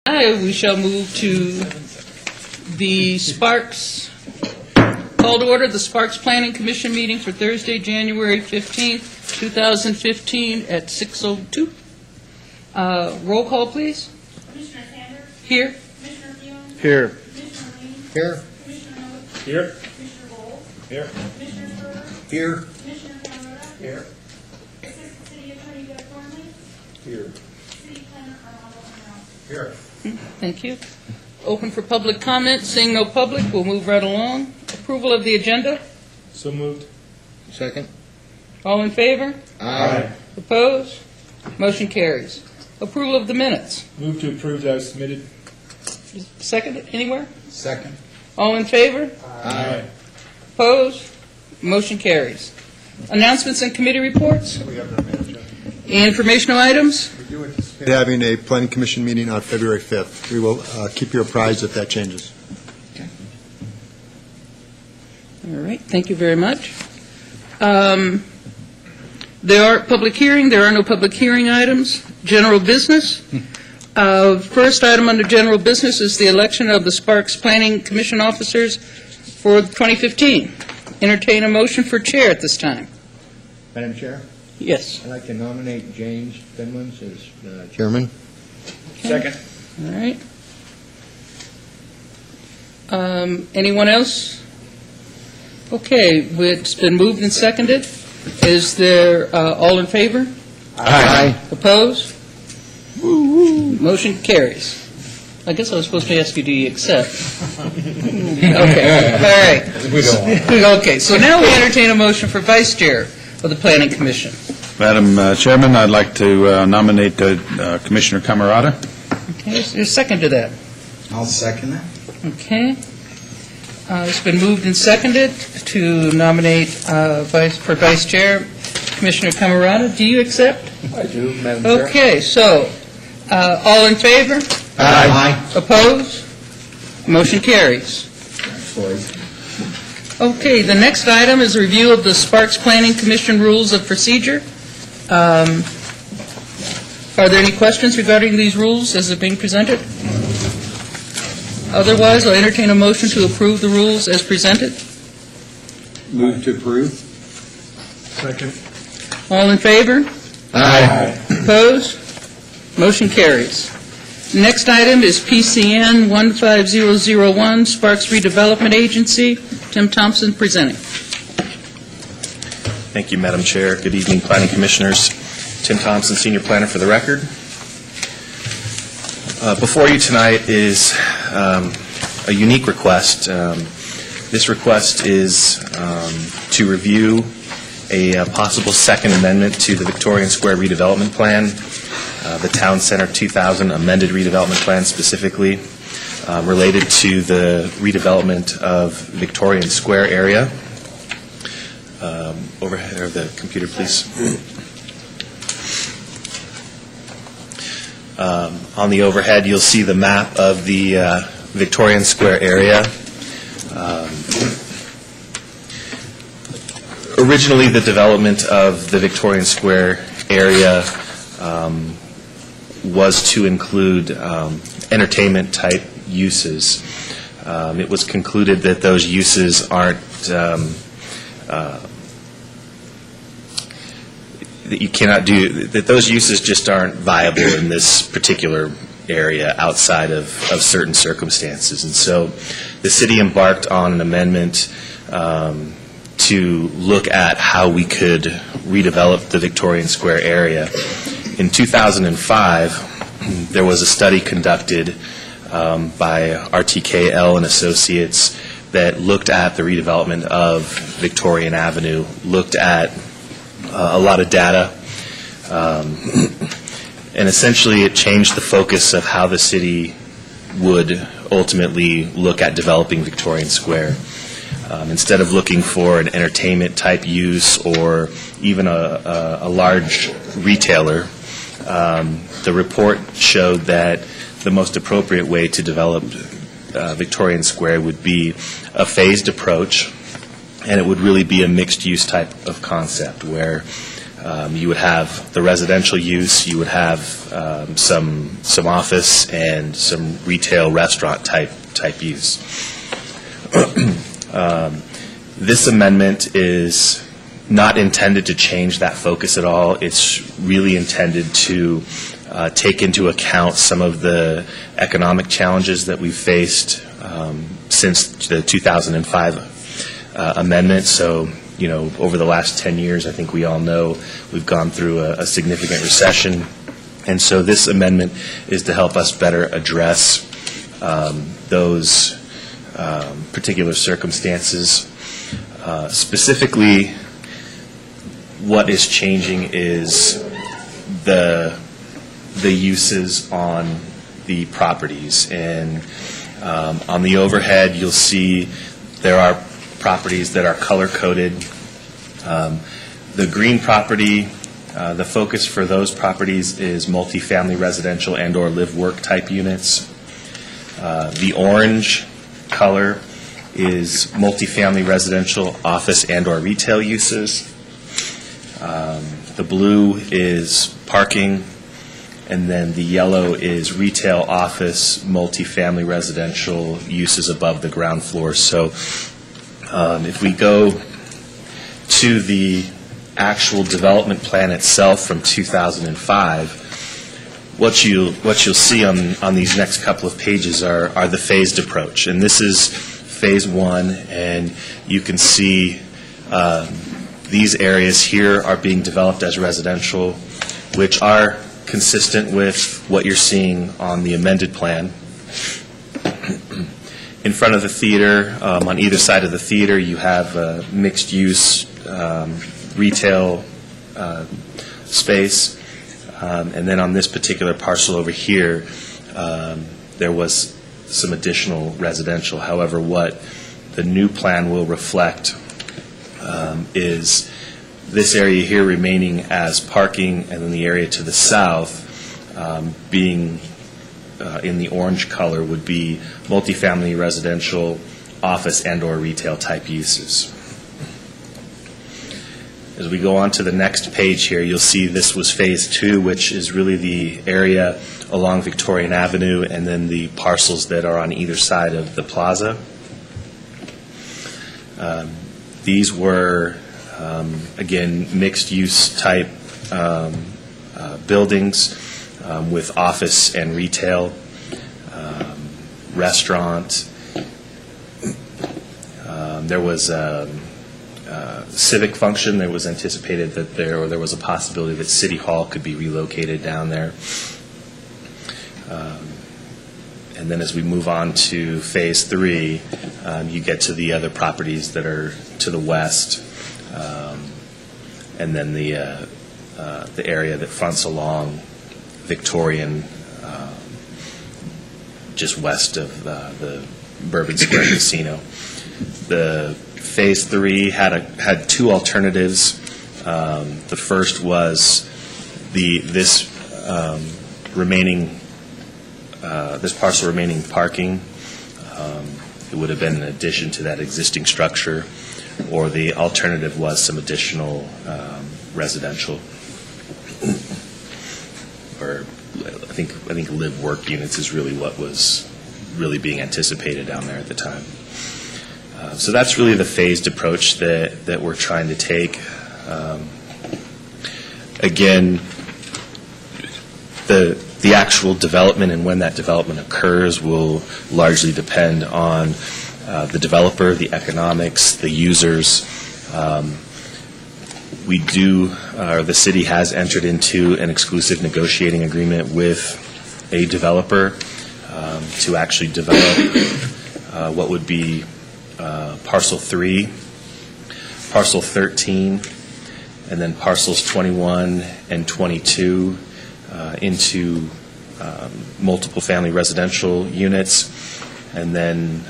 We shall move to the Sparks, call to order the Sparks Planning Commission meeting for Thursday, January 15th, 2015 at 6:02. Roll call, please. Commissioner Sanders? Here. Commissioner Fields? Here. Commissioner Lee? Here. Commissioner Noakes? Here. Commissioner Bowles? Here. Commissioner Spurr? Here. Commissioner Camerota? Here. Assistant City Attorney Doug Thornley? Here. City Planner Armando Monroe? Here. Thank you. Open for public comment. Seeing no public, we'll move right along. Approval of the agenda. So moved. Second. All in favor? Aye. Opposed? Motion carries. Approval of the minutes. Move to approve as submitted. Second, anywhere? Second. All in favor? Aye. Opposed? Motion carries. Announcements and committee reports? We have no manager. Informational items? We do anticipate having a planning commission meeting on February 5th. We will keep you apprised if that changes. All right, thank you very much. There are public hearing. There are no public hearing items. General business. First item under general business is the election of the Sparks Planning Commission officers for 2015. Entertain a motion for chair at this time. Madam Chair, Yes. I'd like to nominate James Finlands as chairman. Second. All right. Anyone else? Okay, it's been moved and seconded. Is there all in favor? Aye. Opposed? Motion carries. I guess I was supposed to ask you, do you accept? Okay, all right. We don't. Okay, so now we entertain a motion for vice chair of the Planning Commission. Madam Chairman, I'd like to nominate Commissioner Camerota. Okay, is there a second to that? I'll second that. Okay. It's been moved and seconded to nominate for vice chair Commissioner Camerota. Do you accept? I do, Madam Chair. Okay, so all in favor? Aye. Opposed? Motion carries. Okay, the next item is a review of the Sparks Planning Commission Rules of Procedure. Are there any questions regarding these rules as they're being presented? Otherwise, I'll entertain a motion to approve the rules as presented. Move to approve. Second. All in favor? Aye. Opposed? Motion carries. Next item is PCN 15001, Sparks Redevelopment Agency. Tim Thompson presenting. Thank you, Madam Chair. Good evening, Planning Commissioners. Tim Thompson, Senior Planner for the record. Before you tonight is a unique request. This request is to review a possible second amendment to the Victorian Square redevelopment plan, the Town Center 2000 amended redevelopment plan specifically, related to the redevelopment of Victorian Square area. Overhead of the computer, please. On the overhead, you'll see the map of the Victorian Square area. Originally, the development of the Victorian Square area was to include entertainment-type uses. It was concluded that those uses aren't that you cannot do, that those uses just aren't viable in this particular area outside of certain circumstances. And so the city embarked on an amendment to look at how we could redevelop the Victorian Square area. In 2005, there was a study conducted by RTKL and Associates that looked at the redevelopment of Victorian Avenue, looked at a lot of data, and essentially it changed the focus of how the city would ultimately look at developing Victorian Square. Instead of looking for an entertainment-type use or even a large retailer, the report showed that the most appropriate way to develop Victorian Square would be a phased approach, and it would really be a mixed-use type of concept where You would have the residential use, you would have some office and some retail restaurant type use. This amendment is not intended to change that focus at all. It's really intended to take into account some of the economic challenges that we've faced since the 2005 amendment. So, over the last 10 years, I think we all know we've gone through a significant recession. And so this amendment is to help us better address those particular circumstances. Specifically, what is changing is the uses on the properties. And on the overhead, you'll see there are properties that are color-coded. The green property, the focus for those properties is multifamily residential and/or live-work type units. The orange color is multifamily residential, office, and/or retail uses. The blue is parking, and then the yellow is retail, office, multifamily residential uses above the ground floor. So if we go to the actual development plan itself from 2005, what you'll see on these next couple of pages are the phased approach. And this is phase one, and you can see these areas here are being developed as residential, which are consistent with what you're seeing on the amended plan. In front of the theater, on either side of the theater, you have mixed-use retail space. And then on this particular parcel over here, there was some additional residential. However, what the new plan will reflect is this area here remaining as parking, and then the area to the south being in the orange color would be multifamily residential, office, and/or retail type uses. As we go on to the next page here, you'll see this was phase two, which is really the area along Victorian Avenue and then the parcels that are on either side of the plaza. These were, again, mixed-use type buildings with office and retail, restaurant. There was a civic function. There was anticipated that there was a possibility that City Hall could be relocated down there. And then as we move on to phase three, you get to the other properties that are to the west, and then the area that fronts along Victorian, just west of the Bourbon Square Casino. The phase three had two alternatives. The first was this parcel remaining parking. It would have been in addition to that existing structure, or the alternative was some additional residential, or I think live work units is really what was really being anticipated down there at the time. So that's really the phased approach that we're trying to take. Again, the actual development and when that development occurs will largely depend on the developer, the economics, the users. The city has entered into an exclusive negotiating agreement with a developer to actually develop what would be Parcel 3, Parcel 13, and then Parcels 21 and 22 into multiple family residential units. And then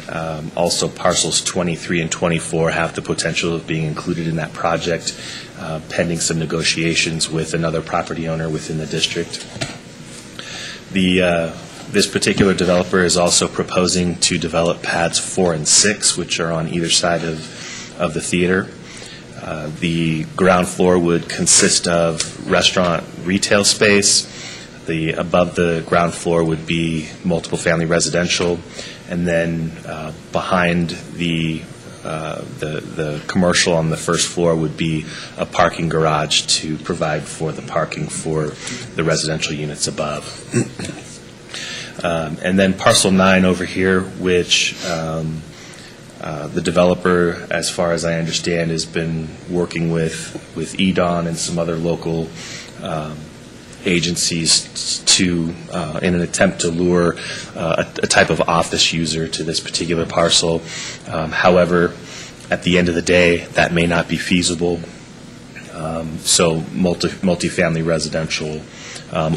also Parcels 23 and 24 have the potential of being included in that project, pending some negotiations with another property owner within the district. This particular developer is also proposing to develop pads 4 and 6, which are on either side of the theater. The ground floor would consist of restaurant retail space. Above the ground floor would be multiple family residential, and then behind the commercial on the first floor would be a parking garage to provide for the parking for the residential units above. And then parcel 9 over here, which the developer, as far as I understand, has been working with EDON and some other local agencies to, in an attempt to lure a type of office user to this particular parcel. However, at the end of the day, that may not be feasible. So multifamily residential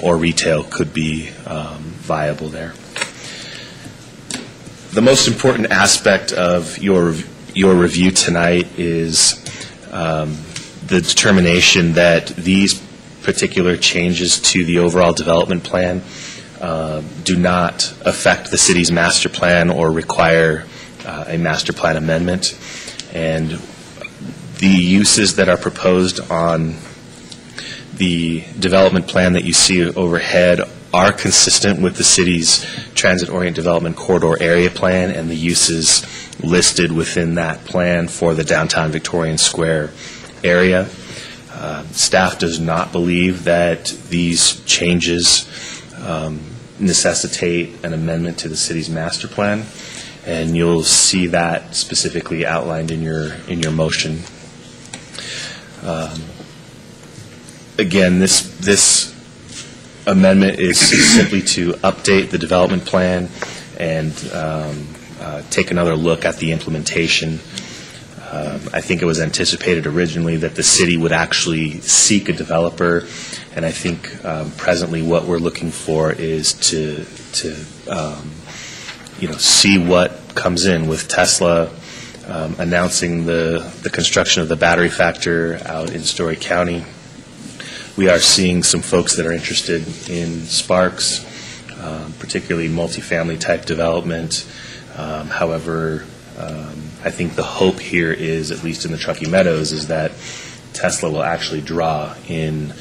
or retail could be viable there. The most important aspect of your review tonight is the determination that these particular changes to the overall development plan do not affect the city's master plan or require a master plan amendment. And the uses that are proposed on the development plan that you see overhead are consistent with the city's transit-oriented development corridor area plan and the uses listed within that plan for the downtown Victorian Square area. Staff does not believe that these changes necessitate an amendment to the city's master plan, and you'll see that specifically outlined in your motion. Again, this amendment is simply to update the development plan and take another look at the implementation. I think it was anticipated originally that the city would actually seek a developer, and I think presently what we're looking for is to see what comes in with Tesla announcing the construction of the battery factor out in Story County. We are seeing some folks that are interested in Sparks, particularly multifamily type development. However, I think the hope here is, at least in the Truckee Meadows, is that Tesla will actually draw in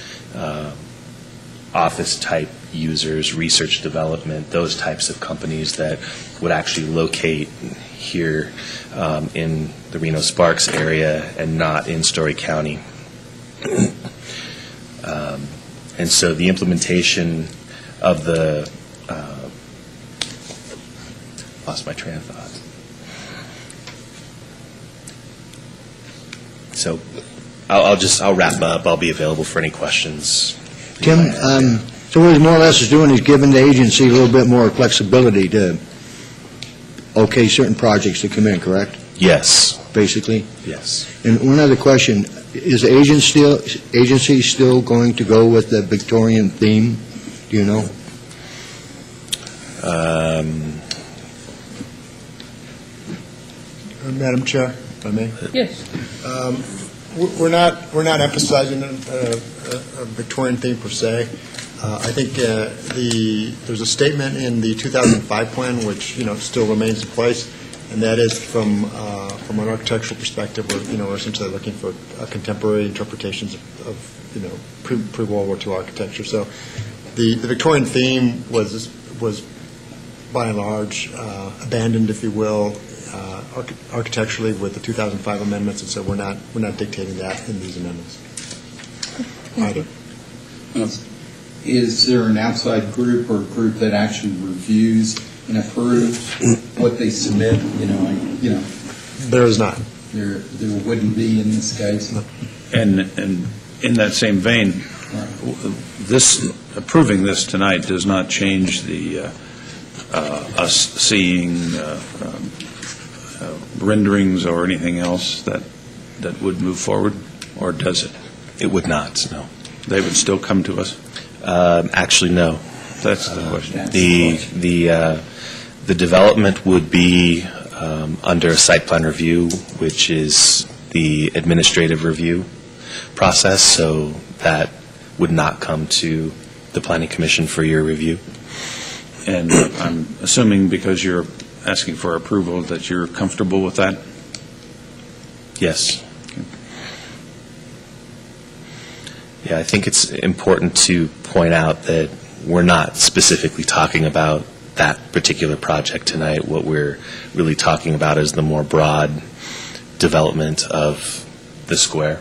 office-type users, research development, those types of companies that would actually locate here in the Reno-Sparks area and not in Story County. And so the implementation of the lost my train of thought. So I'll wrap up. I'll be available for any questions. Tim, so what he more or less is doing is giving the agency a little bit more flexibility to okay certain projects to come in, correct? Yes. Basically? Yes. And one other question, is the agency still going to go with the Victorian theme? Do you know? Madam Chair, if I may. Yes. We're not emphasizing a Victorian theme per se. I think there's a statement in the 2005 plan which still remains in place, and that is from an architectural perspective, we're essentially looking for contemporary interpretations of pre-World War II architecture. So the Victorian theme was by and large abandoned, if you will, architecturally with the 2005 amendments, and so we're not dictating that in these amendments either. Is there an outside group or group that actually reviews and approves what they submit? There is not. There wouldn't be in this case. And in that same vein, approving this tonight does not change the us seeing renderings or anything else that would move forward, or does it? It would not, no. They would still come to us? Actually, no. That's the question. The development would be under a site plan review, which is the administrative review process, so that would not come to the Planning Commission for your review. And I'm assuming because you're asking for approval that you're comfortable with that? Yes. Yeah, I think it's important to point out that we're not specifically talking about that particular project tonight. What we're really talking about is the more broad development of the square.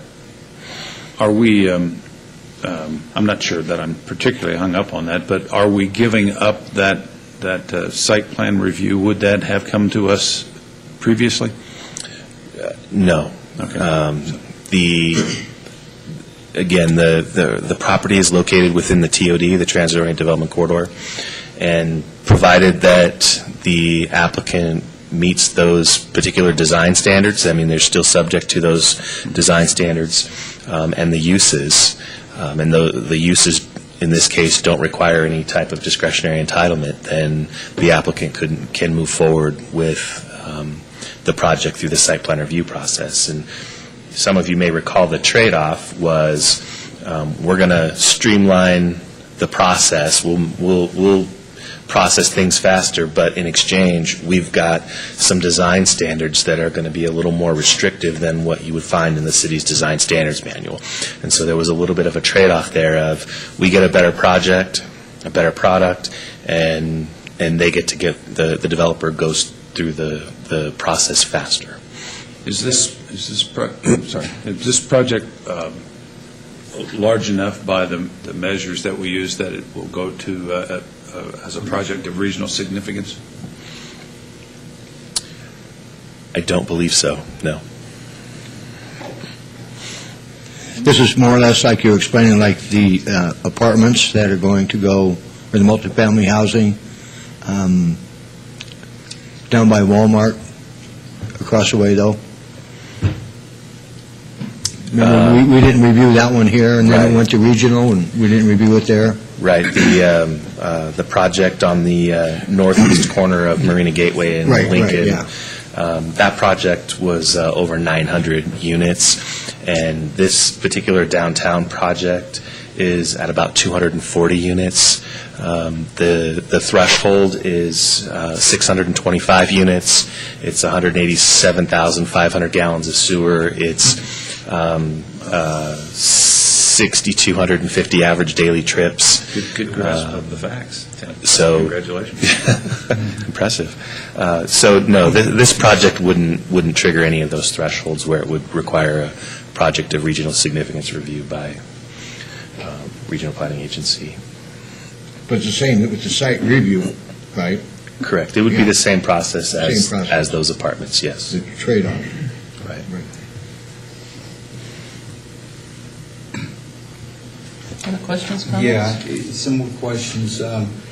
Are we, I'm not sure that I'm particularly hung up on that, but are we giving up that site plan review? Would that have come to us previously? No. Okay. Again, the property is located within the TOD, the Transit-Oriented Development Corridor, and provided that the applicant meets those particular design standards, I mean, they're still subject to those design standards, and the uses, and the uses in this case don't require any type of discretionary entitlement, then the applicant can move forward with the project through the site plan review process. And some of you may recall the trade-off was we're going to streamline the process. We'll process things faster, but in exchange, we've got some design standards that are going to be a little more restrictive than what you would find in the city's design standards manual. And so there was a little bit of a trade-off there of we get a better project, a better product, and they get the developer goes through the process faster. Is this project large enough by the measures that we use that it will go to as a project of regional significance? I don't believe so, no. This is more or less like you're explaining, like the apartments that are going to go, or the multifamily housing down by Walmart, across the way, though? Remember, we didn't review that one here, and then Right. it went to regional, and we didn't review it there? Right, the project on the northeast corner of Marina Gateway in Right, Lincoln. yeah. That project was over 900 units, and this particular downtown project is at about 240 units. The threshold is 625 units. It's 187,500 gallons of sewer. It's 6,250 average daily trips. Good grasp of the facts. So Congratulations. impressive. So no, this project wouldn't trigger any of those thresholds where it would require a project of regional significance review by regional planning agency. But it's the same, with the site review, right? Correct. It would be Yeah. the same process as Same process. as those apartments. Yes. The trade-off. Right. Any questions, comments? Yeah, some more questions.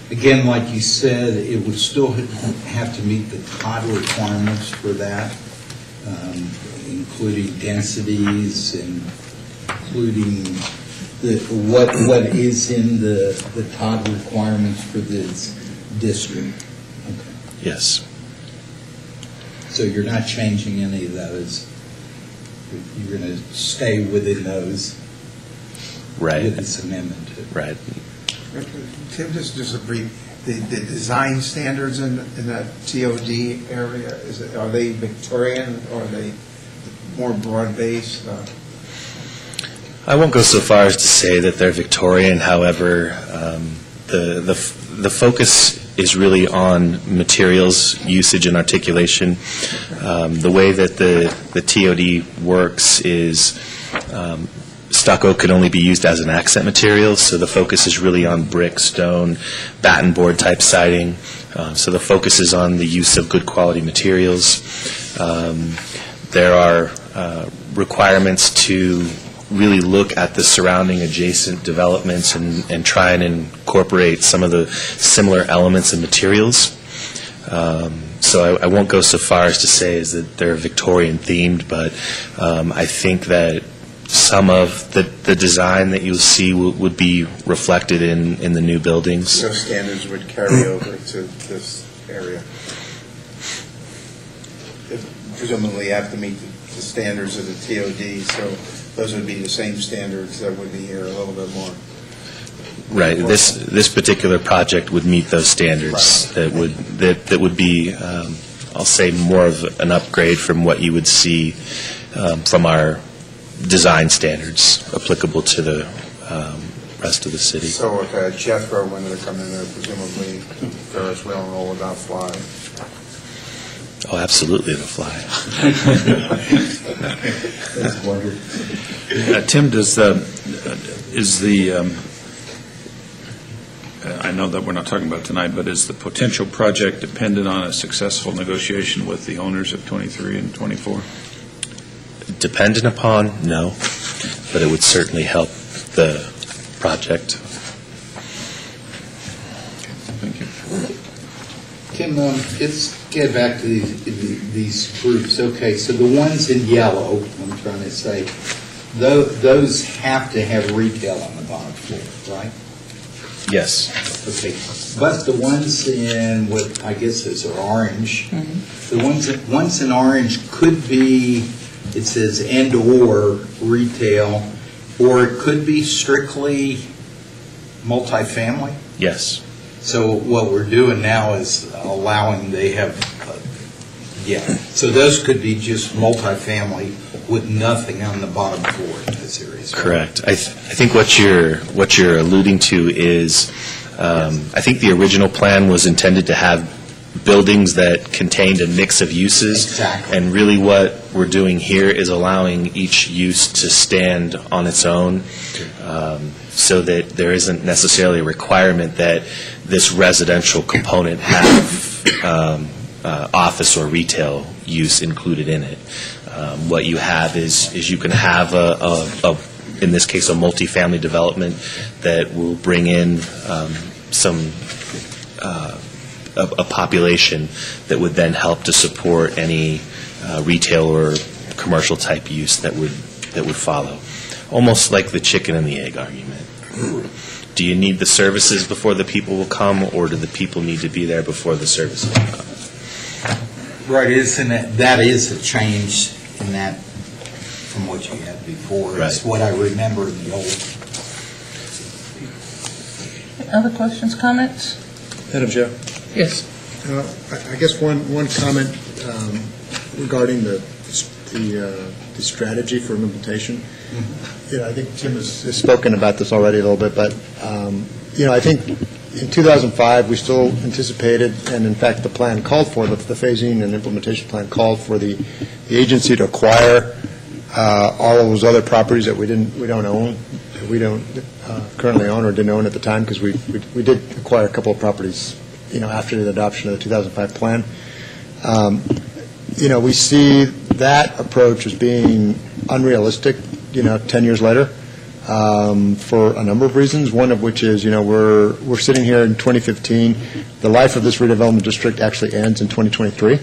Again, like you said, it would still have to meet the TOD requirements for that, including densities and including what is in the TOD requirements for this district. Okay. Yes. So you're not changing any of those? You're going to stay within those Right. with this amendment? Right. Tim, just a brief, the design standards in that TOD area, are they Victorian or are they more broad-based? I won't go so far as to say that they're Victorian. However, the focus is really on materials usage and articulation. The way that the TOD works is stucco can only be used as an accent material, so the focus is really on brick, stone, batten board type siding. So the focus is on the use of good quality materials. There are requirements to really look at the surrounding adjacent developments and try and incorporate some of the similar elements and materials. So I won't go so far as to say is that they're Victorian themed, but I think that some of the design that you'll see would be reflected in the new buildings. Those standards would carry over to this area? Presumably you have to meet the standards of the TOD, so those would be the same standards that would be here, a little bit more. Right. This particular project would meet those standards. That would be, I'll say, more of an upgrade from what you would see from our design standards applicable to the rest of the city. So if Jethro wanted to come in there, presumably Ferris wheel and all would not fly. Oh, absolutely, it'll fly. That's wonderful. Tim, I know that we're not talking about tonight, but is the potential project dependent on a successful negotiation with the owners of 23 and 24? Dependent upon, no, but it would certainly help the project. Thank you. Kim, let's get back to these groups. Okay, so the ones in yellow, I'm trying to say, those have to have retail on the bottom floor, right? Yes. Okay, but the ones in what I guess is orange, the ones in orange could be, it says and/or retail, or it could be strictly multifamily. Yes. So what we're doing now is allowing, so those could be just multifamily with nothing on the bottom floor in those areas. Right? Correct. I think what you're alluding to is, I think the original plan was intended to have buildings that contained a mix of uses. Exactly. And really what we're doing here is allowing each use to stand on its own, so that there isn't necessarily a requirement that this residential component have office or retail use included in it. What you have is you can have in this case, a multifamily development that will bring in a population that would then help to support any retail or commercial type use that would follow. Almost like the chicken and the egg argument. Do you need the services before the people will come, or do the people need to be there before the services will come? Right, that is a change in that from what you had before. It's Right. what I remember in the old. Other questions, comments? Madam Chair, Yes. I guess one comment regarding the strategy for implementation. I think Tim has spoken about this already a little bit, but I think in 2005 we still anticipated, and in fact the plan called for, the phasing and implementation plan called for the agency to acquire all of those other properties that we don't currently own or didn't own at the time, because we did acquire a couple of properties after the adoption of the 2005 plan. We see that approach as being unrealistic 10 years later, for a number of reasons, one of which is, we're sitting here in 2015. The life of this redevelopment district actually ends in 2023.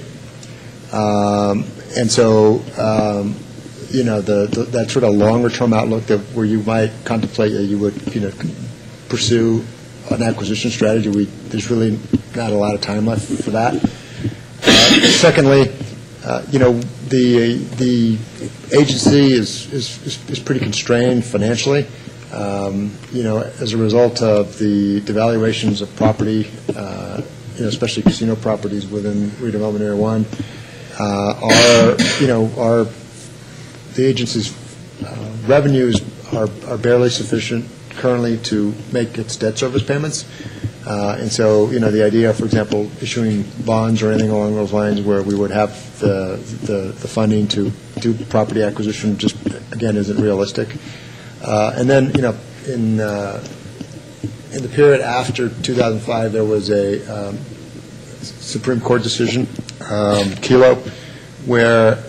And so, that sort of longer-term outlook where you might contemplate that you would, pursue an acquisition strategy, there's really not a lot of time left for that. Secondly, the agency is pretty constrained financially, as a result of the devaluations of property, especially casino properties within redevelopment area 1. The agency's revenues are barely sufficient currently to make its debt service payments. And so, the idea, for example, issuing bonds or anything along those lines where we would have the funding to do property acquisition just, again, isn't realistic. And then, in the period after 2005, there was a Supreme Court decision, Kelo, where,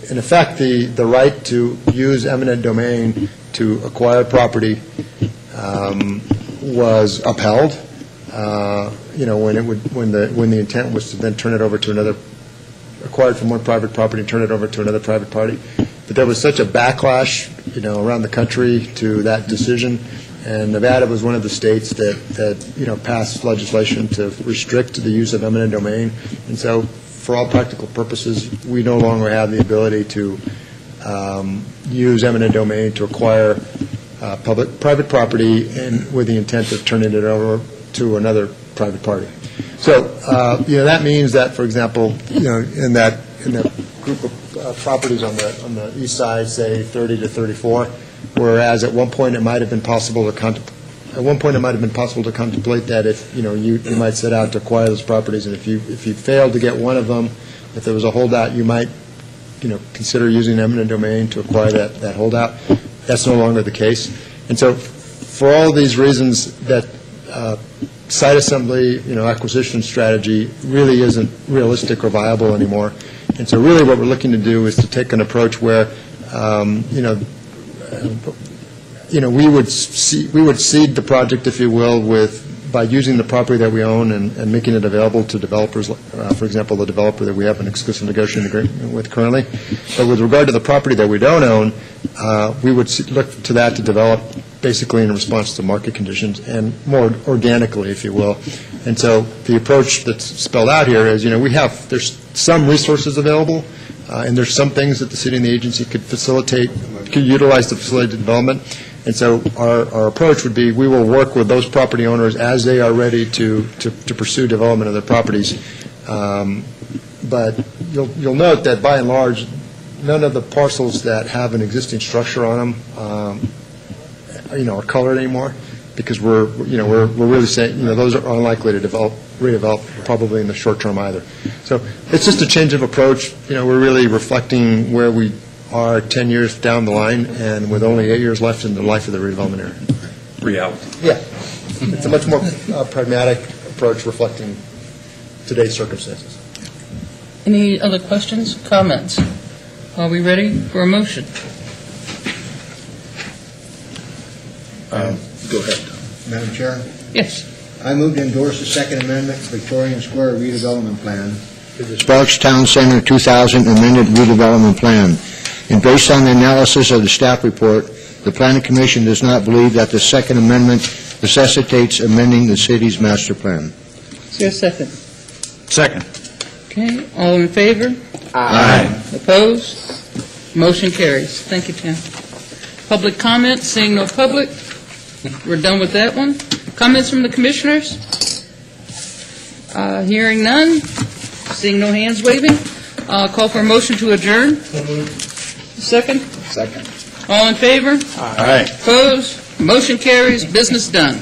in effect, the right to use eminent domain to acquire property was upheld. When the intent was to then turn it over to another, acquired from one private property and turn it over to another private party. But there was such a backlash, around the country to that decision, and Nevada was one of the states that passed legislation to restrict the use of eminent domain. And so, for all practical purposes, we no longer have the ability to use eminent domain to acquire private property and with the intent of turning it over to another private party. So, that means that, for example, in the group of properties on the east side, say 30 to 34, whereas at one point it might have been possible to contemplate that if, you might set out to acquire those properties, and if you failed to get one of them, if there was a holdout, you might, consider using eminent domain to acquire that holdout. That's no longer the case. And so for all these reasons, that site assembly, acquisition strategy really isn't realistic or viable anymore. And so really what we're looking to do is to take an approach where, we would seed the project, if you will, by using the property that we own and making it available to developers, for example, the developer that we have an exclusive negotiating agreement with currently. But with regard to the property that we don't own, we would look to that to develop basically in response to market conditions and more organically, if you will. And so the approach that's spelled out here is, there's some resources available, and there's some things that the city and the agency could utilize to facilitate development. And so our approach would be, we will work with those property owners as they are ready to pursue development of their properties. But you'll note that by and large, none of the parcels that have an existing structure on them, are colored anymore, because we're really saying, those are unlikely to redevelop probably in the short term either. So it's just a change of approach. We're really reflecting where we are 10 years down the line, and with only 8 years left in the life of the redevelopment area. Reality. Yeah. It's a much more pragmatic approach reflecting today's circumstances. Any other questions, comments? Are we ready for a motion? Go ahead. Madam Chair, Yes. I move to endorse the Second Amendment Victorian Square redevelopment plan. The Sparks Town Center 2000 amended redevelopment plan. And based on the analysis of the staff report, the Planning Commission does not believe that the Second Amendment necessitates amending the city's master plan. Is there a second? Second. Okay, all in favor? Aye. Opposed? Motion carries. Thank you, Tim. Public comment, seeing no public, we're done with that one. Comments from the commissioners? Hearing none, seeing no hands waving, call for a motion to adjourn. Second? Second. All in favor? Aye. Opposed? Motion carries. Business done.